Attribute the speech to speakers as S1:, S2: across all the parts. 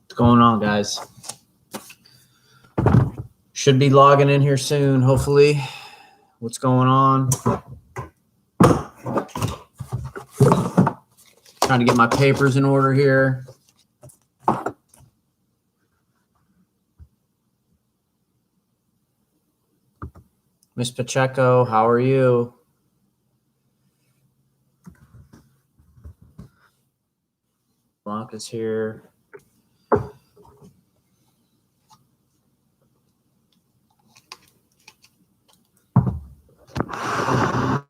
S1: What's going on, guys? Should be logging in here soon, hopefully. What's going on? Trying to get my papers in order here. Miss Pacheco, how are you? Blanca's here.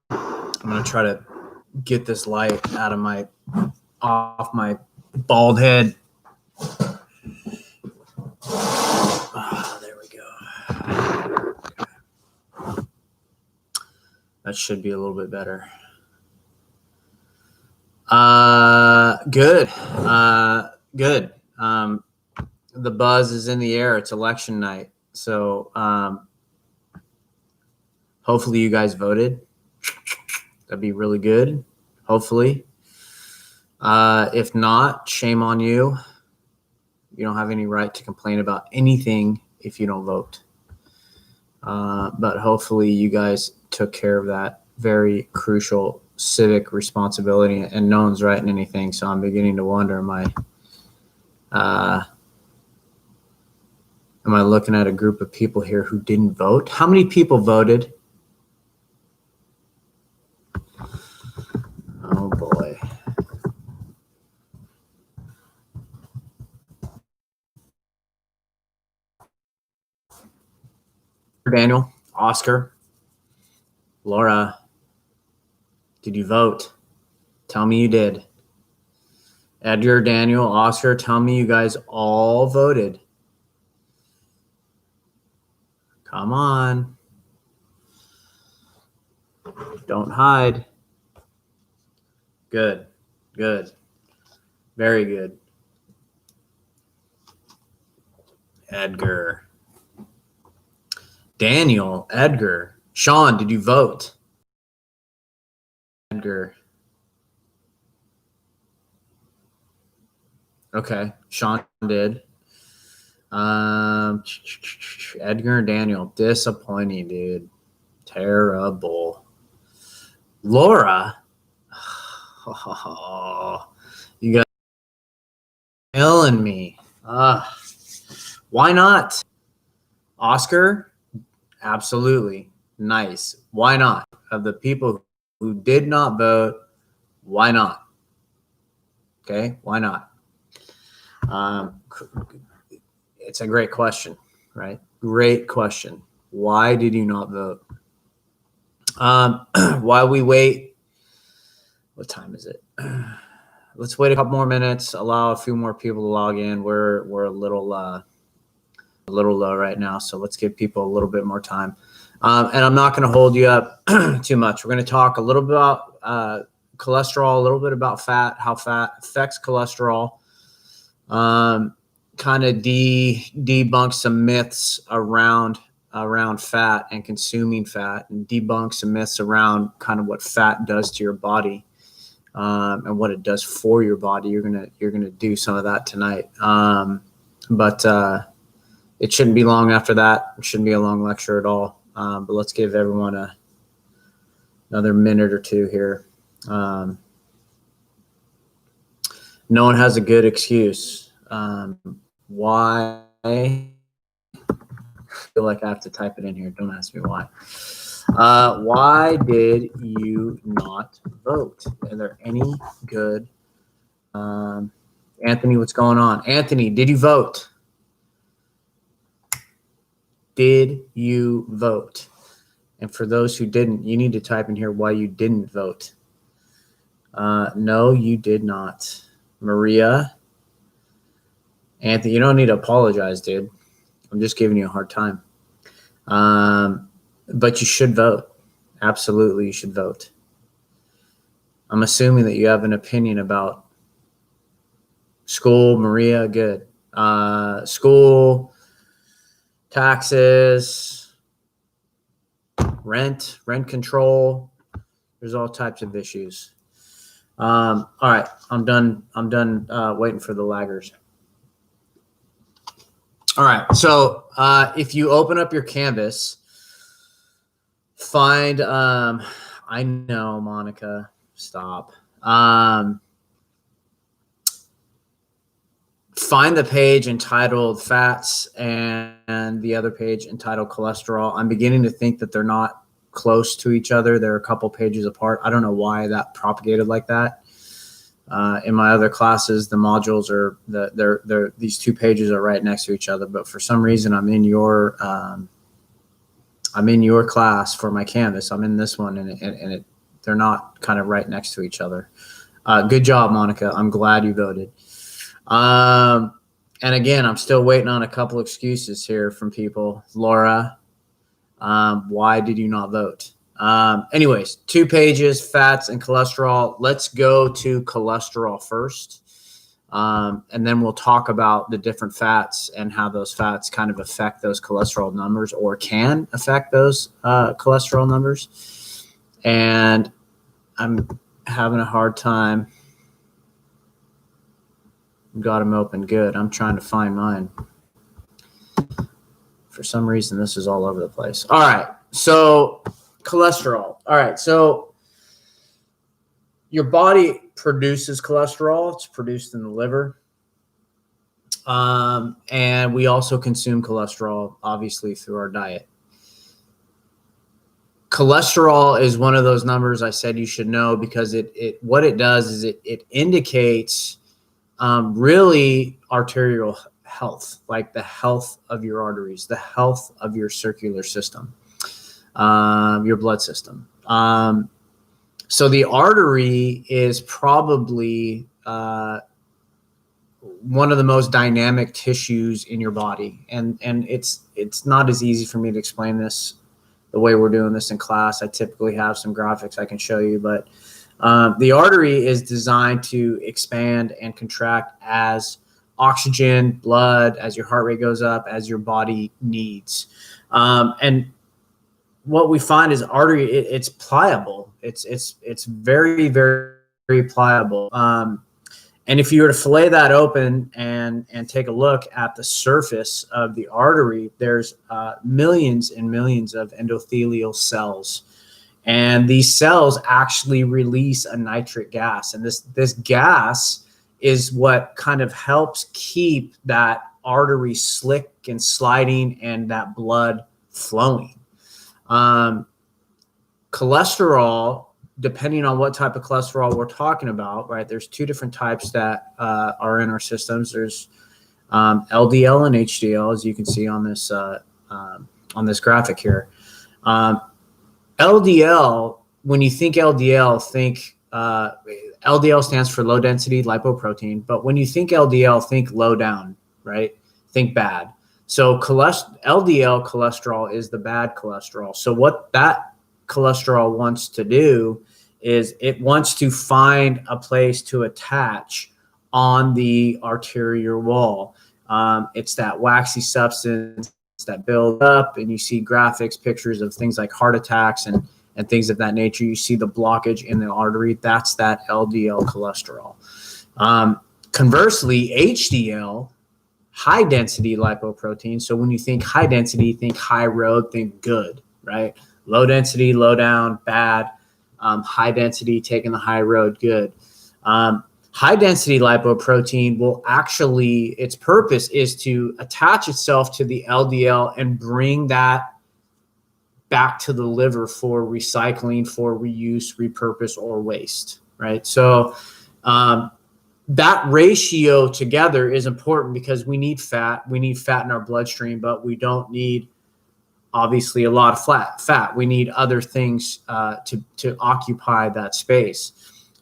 S1: I'm gonna try to get this light out of off my bald head. There we go. That should be a little bit better. Good. Good. The buzz is in the air. It's election night. So hopefully you guys voted. That'd be really good. Hopefully. If not, shame on you. You don't have any right to complain about anything if you don't vote. But hopefully you guys took care of that very crucial civic responsibility, and no one's writing anything. So I'm beginning to wonder, am I looking at a group of people here who didn't vote? How many people voted? Oh boy. Daniel, Oscar, Laura, did you vote? Tell me you did. Edgar, Daniel, Oscar, tell me you guys all voted. Come on. Don't hide. Good. Good. Very good. Edgar. Daniel, Edgar. Sean, did you vote? Edgar. Okay, Sean did. Edgar and Daniel, disappointing, dude. Terrible. Laura. Oh, you guys are killing me. Why not? Oscar, absolutely. Nice. Why not? Of the people who did not vote, why not? Okay, why not? It's a great question, right? Great question. Why did you not vote? While we wait, what time is it? Let's wait a couple more minutes. Allow a few more people to log in. We're a little low right now, so let's give people a little bit more time. And I'm not going to hold you up too much. We're going to talk a little bit about cholesterol, a little bit about fat, how fat affects cholesterol. Kind of debunk some myths around fat and consuming fat, and debunk some myths around kind of what fat does to your body, and what it does for your body. You're gonna do some of that tonight. But it shouldn't be long after that. It shouldn't be a long lecture at all. But let's give everyone another minute or two here. No one has a good excuse. Why? I feel like I have to type it in here. Don't ask me why. Why did you not vote? Are there any good? Anthony, what's going on? Anthony, did you vote? Did you vote? And for those who didn't, you need to type in here why you didn't vote. No, you did not. Maria. Anthony, you don't need to apologize, dude. I'm just giving you a hard time. But you should vote. Absolutely, you should vote. I'm assuming that you have an opinion about school. Maria, good. School, taxes, rent control. There's all types of issues. All right, I'm done. I'm done waiting for the laggers. All right, so if you open up your canvas, find. I know, Monica, stop. Find the page entitled Fats and the other page entitled Cholesterol. I'm beginning to think that they're not close to each other. They're a couple pages apart. I don't know why that propagated like that. In my other classes, the modules are these two pages are right next to each other, but for some reason I'm in your class for my Canvas. I'm in this one, and they're not kind of right next to each other. Good job, Monica. I'm glad you voted. And again, I'm still waiting on a couple excuses here from people. Laura, why did you not vote? Anyways, 2 pages, fats and cholesterol. Let's go to cholesterol first. And then we'll talk about the different fats and how those fats kind of affect those cholesterol numbers, or can affect those cholesterol numbers. And I'm having a hard time. Got them open. Good. I'm trying to find mine. For some reason, this is all over the place. All right. So cholesterol. All right. So your body produces cholesterol. It's produced in the liver. And we also consume cholesterol, obviously, through our diet. Cholesterol is one of those numbers I said you should know, because what it does is it indicates really arterial health, like the health of your arteries, the health of your circular system, your blood system. So the artery is probably one of the most dynamic tissues in your body. And it's not as easy for me to explain this the way we're doing this in class. I typically have some graphics I can show you, but the artery is designed to expand and contract as oxygen, blood, as your heart rate goes up, as your body needs. And what we find is artery, it's pliable. It's very, very, very pliable. And if you were to fillet that open and take a look at the surface of the artery, there's millions and millions of endothelial cells. And these cells actually release a nitric gas. And this gas is what kind of helps keep that artery slick and sliding and that blood flowing. Cholesterol, depending on what type of cholesterol we're talking about, right? There's 2 different types that are in our systems. There's LDL and HDL, as you can see on this graphic here. LDL, when you think LDL, think LDL stands for low density lipoprotein. But when you think LDL, think low down, right? Think bad. So LDL cholesterol is the bad cholesterol. So what that cholesterol wants to do is it wants to find a place to attach on the arterial wall. It's that waxy substance that build up, and you see graphics, pictures of things like heart attacks and things of that nature. You see the blockage in the artery. That's that LDL cholesterol. Conversely, HDL, high density lipoprotein. So when you think high density, think high road, think good, right? Low density, low down, bad. High density, taking the high road, good. High density lipoprotein will actually, its purpose is to attach itself to the LDL and bring that back to the liver for recycling, for reuse, repurpose, or waste, right? So that ratio together is important because we need fat. We need fat in our bloodstream, but we don't need, obviously, a lot of fat. We need other things to occupy that space.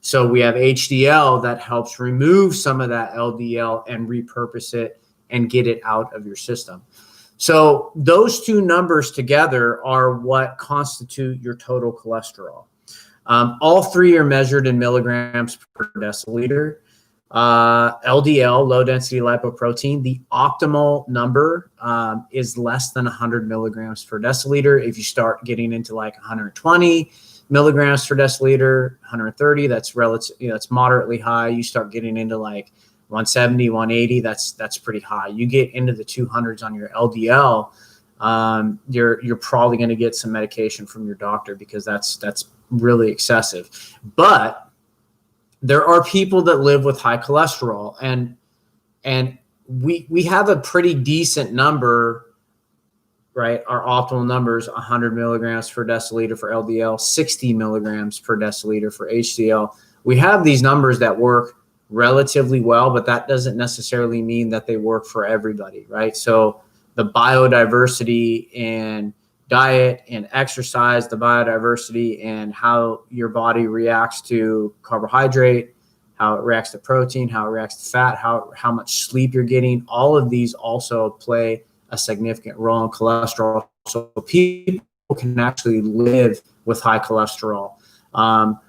S1: So we have HDL that helps remove some of that LDL and repurpose it and get it out of your system. So those 2 numbers together are what constitute your total cholesterol. All 3 are measured in milligrams per deciliter. LDL, low density lipoprotein, the optimal number is less than 100 milligrams per deciliter. If you start getting into like 120, milligrams per deciliter, 130, that's relative, that's moderately high. You start getting into like 170, 180, that's pretty high. You get into the 200s on your LDL, you're probably going to get some medication from your doctor, because that's really excessive. But there are people that live with high cholesterol, and we have a pretty decent number, right? Our optimal numbers: 100 milligrams per deciliter for LDL, 60 milligrams per deciliter for HDL. We have these numbers that work relatively well, but that doesn't necessarily mean that they work for everybody, right? So the biodiversity in diet and exercise, the biodiversity and how your body reacts to carbohydrate, how it reacts to protein, how it reacts to fat, how much sleep you're getting, all of these also play a significant role in cholesterol. So people can actually live with high cholesterol.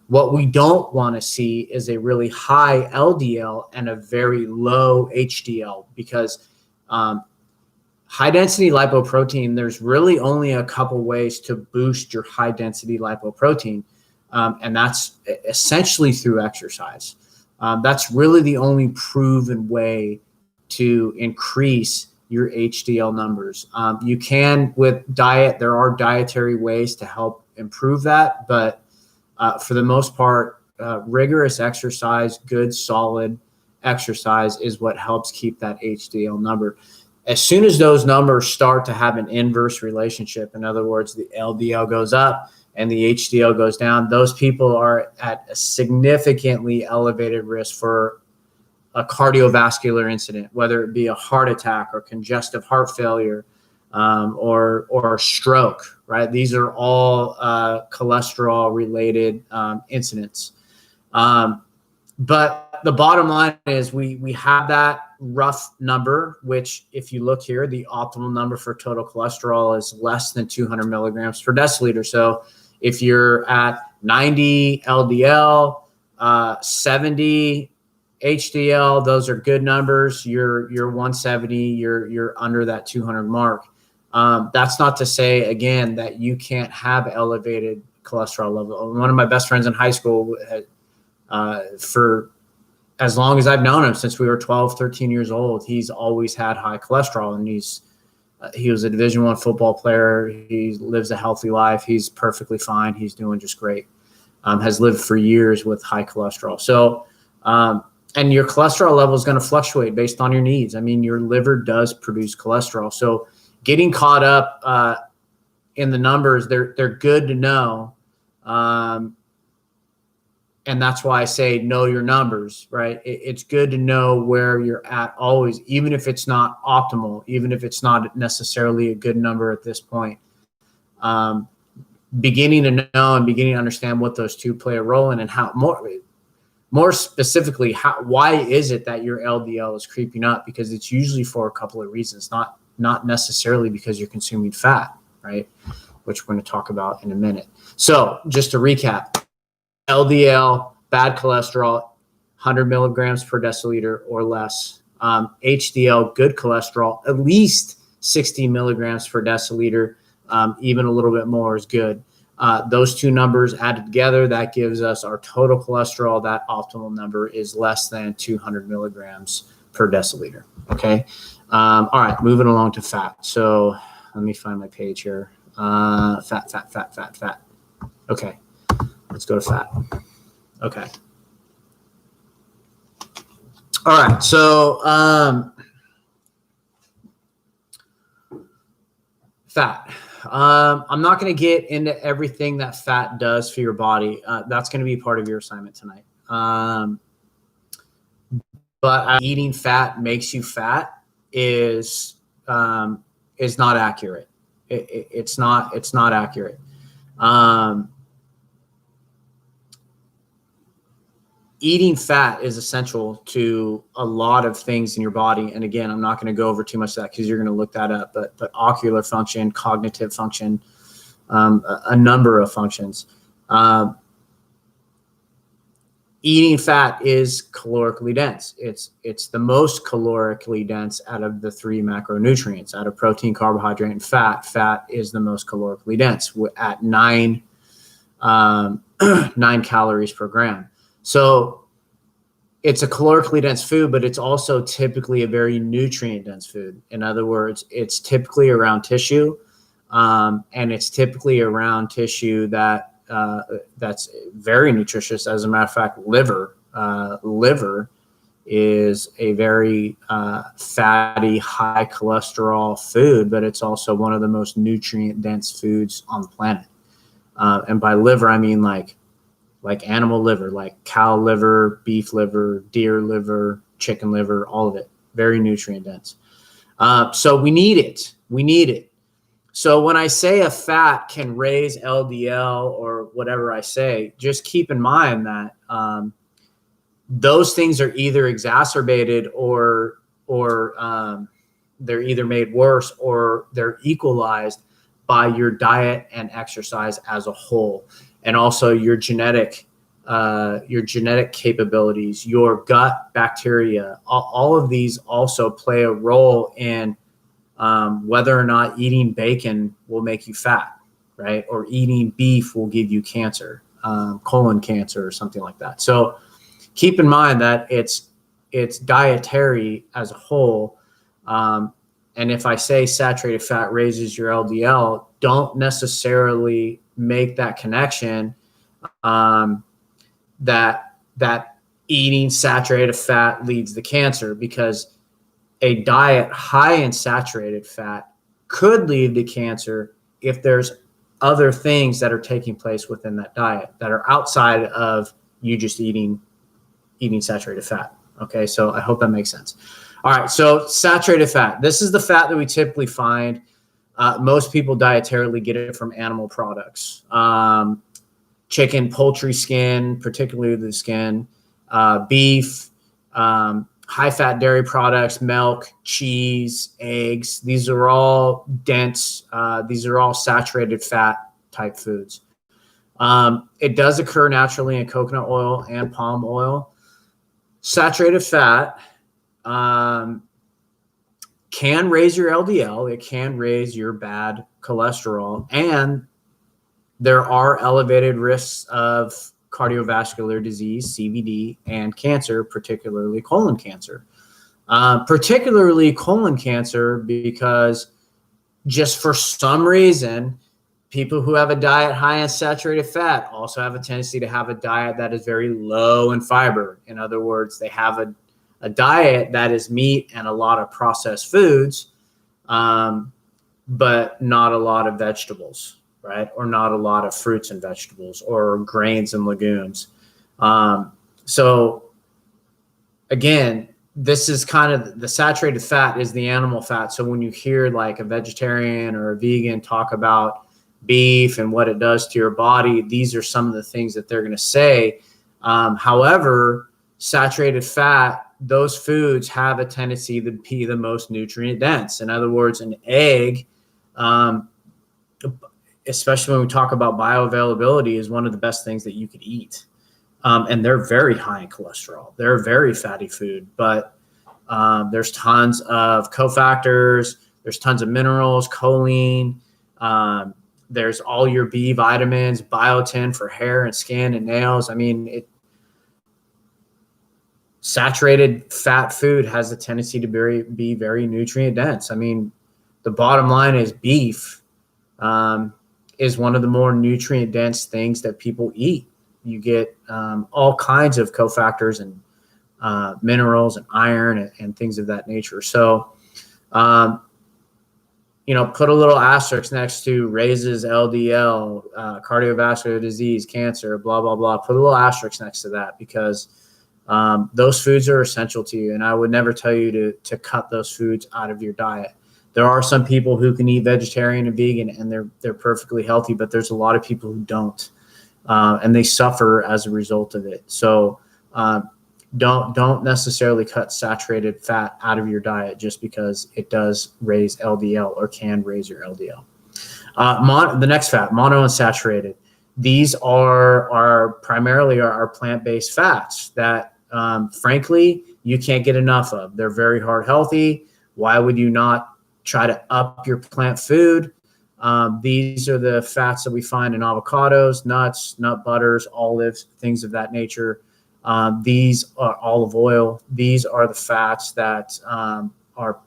S1: What we don't want to see is a really high LDL and a very low HDL, because high density lipoprotein, there's really only a couple ways to boost your high density lipoprotein, and that's essentially through exercise. That's really the only proven way to increase your HDL numbers. You can with diet, there are dietary ways to help improve that, but for the most part, rigorous exercise, good solid exercise is what helps keep that HDL number. As soon as those numbers start to have an inverse relationship, in other words, the LDL goes up and the HDL goes down, those people are at a significantly elevated risk for a cardiovascular incident, whether it be a heart attack or congestive heart failure, or stroke, right? These are all cholesterol related incidents. But the bottom line is we have that rough number, which if you look here, the optimal number for total cholesterol is less than 200 milligrams per deciliter. So if you're at 90 LDL, 70 HDL, those are good numbers. You're 170, you're under that 200 mark. That's not to say, again, that you can't have elevated cholesterol level. One of my best friends in high school, for as long as I've known him, since we were 12, 13 years old, he's always had high cholesterol, and he was a Division I football player. He lives a healthy life. He's perfectly fine. He's doing just great. Has lived for years with high cholesterol. So, and your cholesterol level is going to fluctuate based on your needs. I mean, your liver does produce cholesterol. So getting caught up in the numbers, they're good to know. And that's why I say know your numbers, right? It's good to know where you're at always, even if it's not optimal, even if it's not necessarily a good number at this point. Beginning to know and beginning to understand what those two play a role in, and how more specifically, why is it that your LDL is creeping up? Because it's usually for a couple of reasons, not necessarily because you're consuming fat, right? Which we're going to talk about in a minute. So just to recap, LDL, bad cholesterol, 100 milligrams per deciliter or less. HDL, good cholesterol, at least 60 milligrams per deciliter, even a little bit more is good. Those two numbers added together, that gives us our total cholesterol. That optimal number is less than 200 milligrams per deciliter. Okay. All right, moving along to fat. So let me find my page here. Fat. Okay. Let's go to fat. Okay. All right. So fat. I'm not going to get into everything that fat does for your body. That's going to be part of your assignment tonight. But eating fat makes you fat is not accurate. It's not accurate. Eating fat is essential to a lot of things in your body. And again, I'm not going to go over too much of that because you're going to look that up, but ocular function, cognitive function, a number of functions. Eating fat is calorically dense. It's the most calorically dense out of the three macronutrients, out of protein, carbohydrate, and fat. Fat is the most calorically dense at 9 9 calories per gram. So it's a calorically dense food, but it's also typically a very nutrient dense food. In other words, it's typically around tissue, and it's typically around tissue that that's very nutritious. As a matter of fact, liver is a very fatty, high cholesterol food, but it's also one of the most nutrient dense foods on the planet. And by liver, I mean like animal liver, like cow liver, beef liver, deer liver, chicken liver, all of it. Very nutrient dense. So we need it. We need it. So when I say a fat can raise LDL or whatever I say, just keep in mind that those things are either exacerbated or they're either made worse or they're equalized by your diet and exercise as a whole, and also your genetic capabilities, your gut bacteria. All of these also play a role in whether or not eating bacon will make you fat, right? Or eating beef will give you cancer, colon cancer or something like that. So keep in mind that it's dietary as a whole. And if I say saturated fat raises your LDL, don't necessarily make that connection that eating saturated fat leads to cancer, because a diet high in saturated fat could lead to cancer if there's other things that are taking place within that diet that are outside of you just eating saturated fat. Okay, so I hope that makes sense. All right, so saturated fat. This is the fat that we typically find. Most people dietarily get it from animal products. Chicken, poultry skin, particularly the skin, beef, high-fat dairy products, milk, cheese, eggs. These are all dense. These are all saturated fat type foods. It does occur naturally in coconut oil and palm oil. Saturated fat can raise your LDL. It can raise your bad cholesterol. And there are elevated risks of cardiovascular disease, CVD, and cancer, particularly colon cancer. Particularly colon cancer because just for some reason, people who have a diet high in saturated fat also have a tendency to have a diet that is very low in fiber. In other words, they have a diet that is meat and a lot of processed foods, but not a lot of vegetables, right? Or not a lot of fruits and vegetables or grains and legumes. So again, this is kind of the saturated fat is the animal fat. So when you hear like a vegetarian or a vegan talk about beef and what it does to your body, these are some of the things that they're going to say. However, saturated fat, those foods have a tendency to be the most nutrient dense. In other words, an egg, especially when we talk about bioavailability, is one of the best things that you could eat. And they're very high in cholesterol. They're a very fatty food, but there's tons of cofactors. There's tons of minerals, choline. There's all your B vitamins, biotin for hair and skin and nails. I mean, saturated fat food has a tendency to be very nutrient dense. I mean, the bottom line is beef is one of the more nutrient dense things that people eat. You get all kinds of cofactors and minerals and iron and things of that nature. So, put a little asterisk next to raises LDL, cardiovascular disease, cancer, blah, blah, blah. Put a little asterisk next to that because those foods are essential to you. And I would never tell you to cut those foods out of your diet. There are some people who can eat vegetarian and vegan and they're perfectly healthy, but there's a lot of people who don't. And they suffer as a result of it. So don't necessarily cut saturated fat out of your diet just because it does raise LDL or can raise your LDL. The next fat, monounsaturated. These are primarily our plant-based fats that, frankly, you can't get enough of. They're very heart healthy. Why would you not try to up your plant food? These are the fats that we find in avocados, nuts, nut butters, olives, things of that nature. These are olive oil. These are the fats that are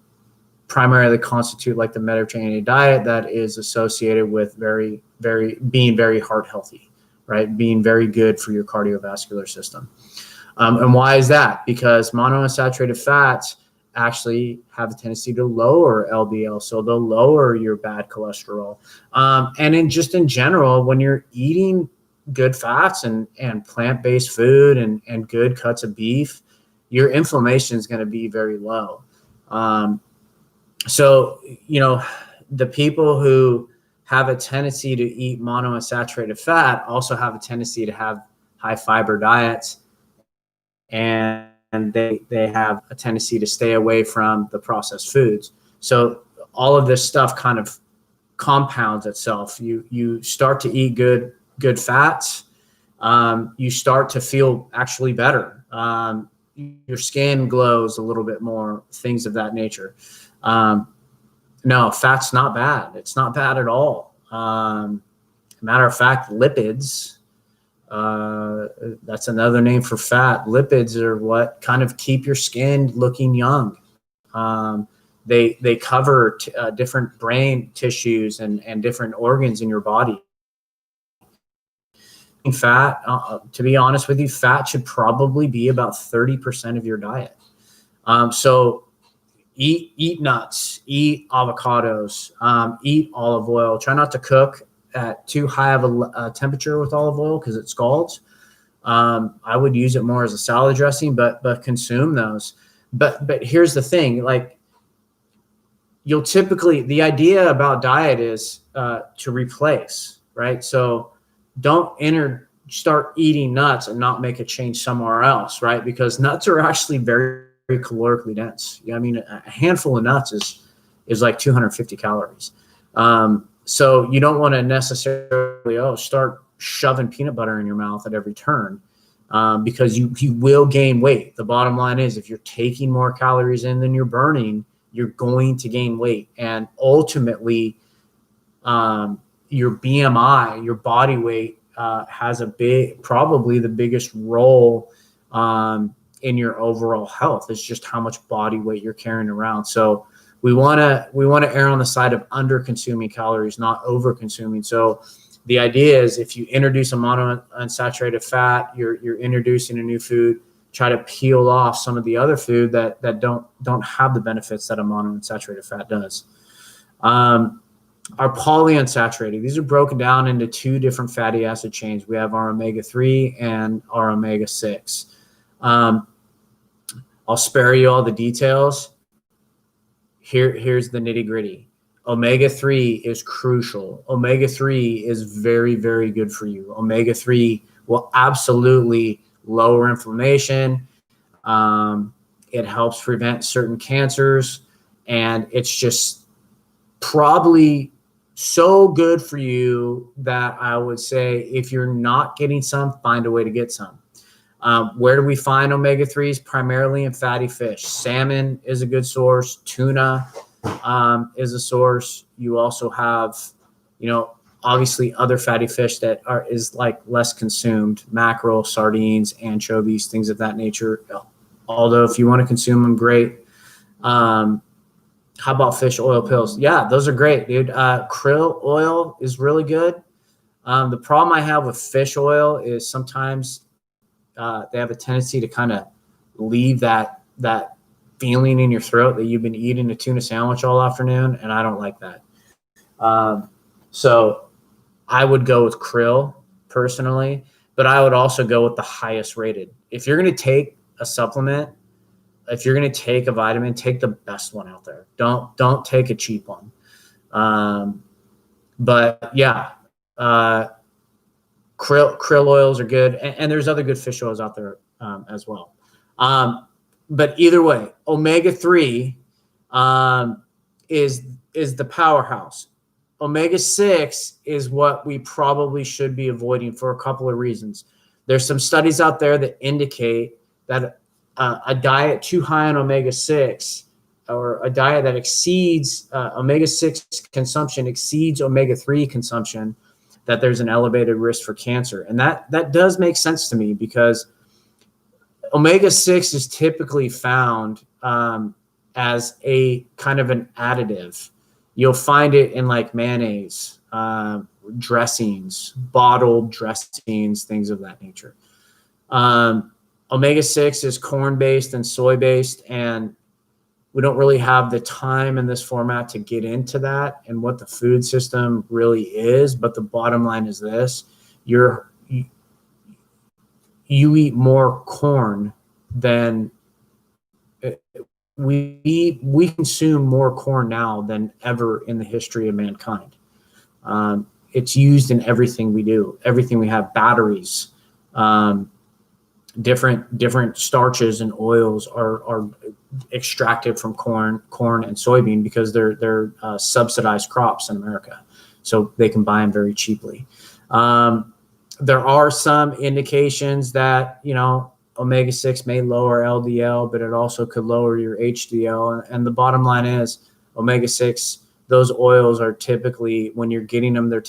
S1: primarily constitute like the Mediterranean diet that is associated with being very heart healthy, right? Being very good for your cardiovascular system. And why is that? Because monounsaturated fats actually have a tendency to lower LDL, so they'll lower your bad cholesterol. And in general, when you're eating good fats and plant-based food and good cuts of beef, your inflammation is going to be very low. So, the people who have a tendency to eat monounsaturated fat also have a tendency to have high fiber diets, and they have a tendency to stay away from the processed foods. So all of this stuff kind of compounds itself. You start to eat good fats. You start to feel actually better. Your skin glows a little bit more, things of that nature. No, fat's not bad. It's not bad at all. Matter of fact, lipids, that's another name for fat. Lipids are what kind of keep your skin looking young. They cover different brain tissues and different organs in your body. Fat, to be honest with you, fat should probably be about 30% of your diet. So eat nuts, eat avocados, eat olive oil. Try not to cook at too high of a temperature with olive oil because it scalds. I would use it more as a salad dressing, but consume those. But here's the thing, like you'll typically, the idea about diet is to replace, right? So don't start eating nuts and not make a change somewhere else, right? Because nuts are actually very, very calorically dense. I mean, a handful of nuts is like 250 calories. So you don't want to necessarily start shoving peanut butter in your mouth at every turn, because you will gain weight. The bottom line is, if you're taking more calories in than you're burning, you're going to gain weight, and ultimately, your BMI, your body weight, has probably the biggest role in your overall health. Is just how much body weight you're carrying around. So we want to err on the side of under consuming calories, not over consuming. So the idea is, if you introduce a monounsaturated fat, you're introducing a new food. Try to peel off some of the other food that don't have the benefits that a monounsaturated fat does. Our polyunsaturated, these are broken down into two different fatty acid chains. We have our omega-3 and our omega-6. I'll spare you all the details. Here's the nitty-gritty. Omega-3 is crucial. Omega-3 is very, very good for you. Omega-3 will absolutely lower inflammation. It helps prevent certain cancers, and it's just probably so good for you that I would say, if you're not getting some, find a way to get some. Where do we find omega-3s? Primarily in fatty fish. Salmon is a good source. Tuna is a source. You also have, obviously other fatty fish that is like less consumed: mackerel, sardines, anchovies, things of that nature. Although if you want to consume them, great. How about fish oil pills? Yeah, those are great, dude. Krill oil is really good. The problem I have with fish oil is sometimes they have a tendency to kind of leave that feeling in your throat that you've been eating a tuna sandwich all afternoon, and I don't like that. So I would go with krill personally, but I would also go with the highest rated. If you're going to take a supplement, if you're going to take a vitamin, take the best one out there. Don't take a cheap one. But yeah, krill oils are good, and there's other good fish oils out there as well. But either way, omega-3 is the powerhouse. Omega-6 is what we probably should be avoiding for a couple of reasons. There's some studies out there that indicate that a diet too high on omega-6 or a diet that exceeds omega-6 consumption exceeds omega-3 consumption, that there's an elevated risk for cancer. And that does make sense to me, because omega-6 is typically found as a kind of an additive. You'll find it in like mayonnaise, dressings, bottled dressings, things of that nature. Omega-6 is corn-based and soy-based, and we don't really have the time in this format to get into that and what the food system really is. But the bottom line is this: you eat more corn than we consume more corn now than ever in the history of mankind. It's used in everything we do, everything we have. Batteries, different starches and oils are extracted from corn and soybean, because they're subsidized crops in America, so they can buy them very cheaply. There are some indications that, omega-6 may lower LDL, but it also could lower your HDL. And the bottom line is, omega-6, those oils are typically, when you're getting them, they're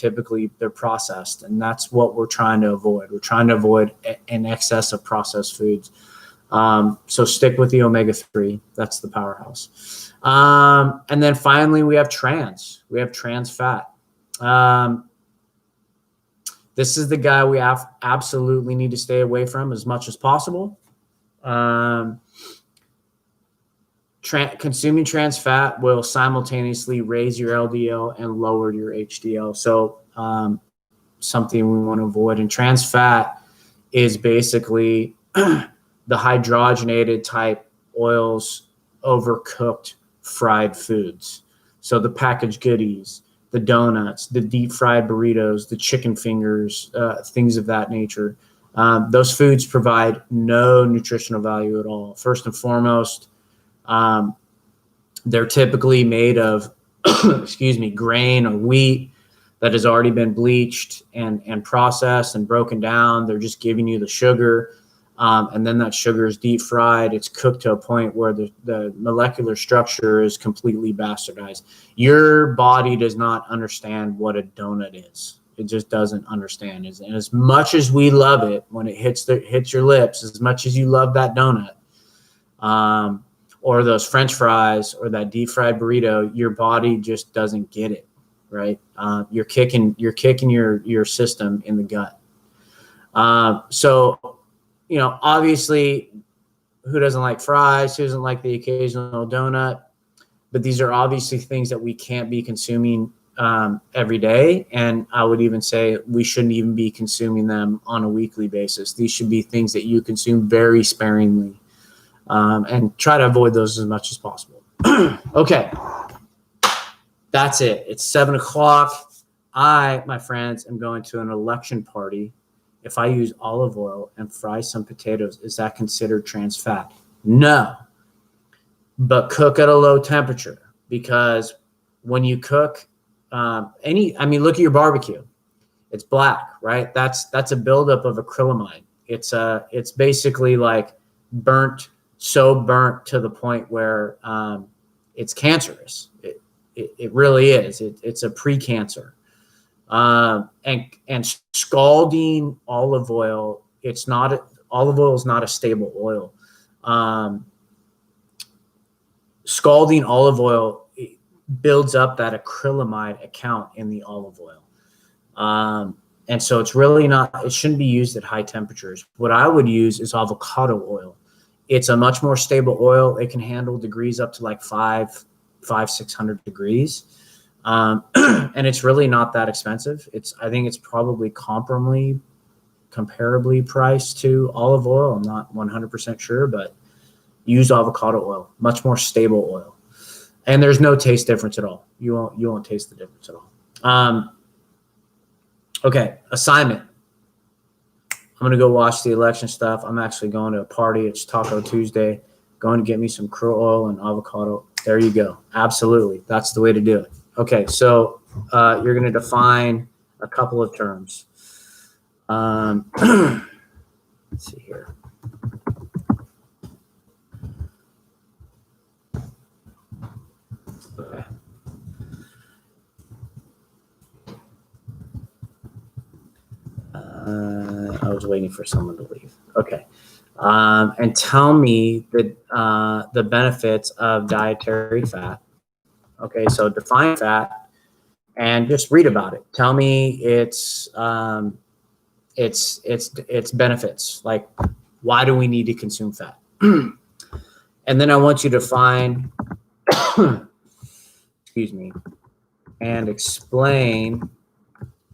S1: processed. And that's what we're trying to avoid. We're trying to avoid an excess of processed foods. So stick with the omega-3. That's the powerhouse. And then finally, we have trans fat. This is the guy we absolutely need to stay away from as much as possible. Consuming trans fat will simultaneously raise your LDL and lower your HDL. So something we want to avoid. And trans fat is basically the hydrogenated type oils, overcooked fried foods. So the packaged goodies, the donuts, the deep fried burritos, the chicken fingers, things of that nature. Those foods provide no nutritional value at all. First and foremost, they're typically made of, grain or wheat that has already been bleached and processed and broken down. They're just giving you the sugar. And then that sugar is deep fried. It's cooked to a point where the molecular structure is completely bastardized. Your body does not understand what a donut is. It just doesn't understand. And as much as we love it, when it hits your lips, as much as you love that donut, or those French fries, or that deep fried burrito, your body just doesn't get it, right? You're kicking your system in the gut. So, obviously, who doesn't like fries? Who doesn't like the occasional donut? But these are obviously things that we can't be consuming every day. And I would even say we shouldn't even be consuming them on a weekly basis. These should be things that you consume very sparingly, and try to avoid those as much as possible. Okay. That's it. It's 7:00. I, my friends, am going to an election party. If I use olive oil and fry some potatoes, is that considered trans fat? No. But cook at a low temperature, because when you cook look at your barbecue. It's black, right? That's a buildup of acrylamide. It's basically like burnt to the point where it's cancerous. It really is. It's a precancer. And scalding olive oil, olive oil is not a stable oil. Scalding olive oil builds up that acrylamide account in the olive oil. And so it shouldn't be used at high temperatures. What I would use is avocado oil. It's a much more stable oil. It can handle degrees up to like 600 degrees. And it's really not that expensive. I think it's probably comparably priced to olive oil. I'm not 100% sure, but use avocado oil, much more stable oil. And there's no taste difference at all. You won't taste the difference at all. Okay, assignment. I'm going to go watch the election stuff. I'm actually going to a party. It's Taco Tuesday. Going to get me some krill oil and avocado. There you go. Absolutely. That's the way to do it. Okay, so you're going to define a couple of terms. Let's see here. was waiting for someone to leave. Okay. And tell me the benefits of dietary fat. Okay, so define fat and just read about it. Tell me its benefits. Like, why do we need to consume fat? And then I want you to find, excuse me, and explain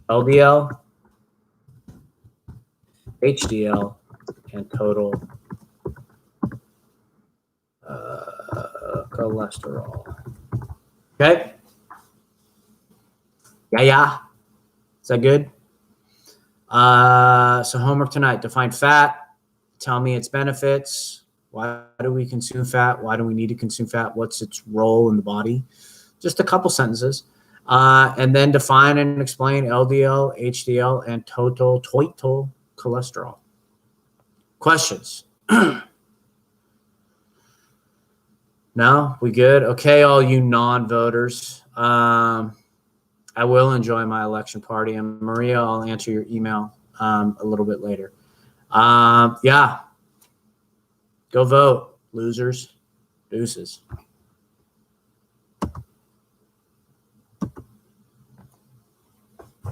S1: LDL, HDL, and total cholesterol. Okay? Yeah. Is that good? So homework tonight, define fat. Tell me its benefits. Why do we consume fat? Why do we need to consume fat? What's its role in the body? Just a couple sentences. And then define and explain LDL, HDL, and total cholesterol. Questions? No? We good? Okay, all you non-voters. I will enjoy my election party. And Maria, I'll answer your email a little bit later. Yeah. Go vote, losers. Deuces.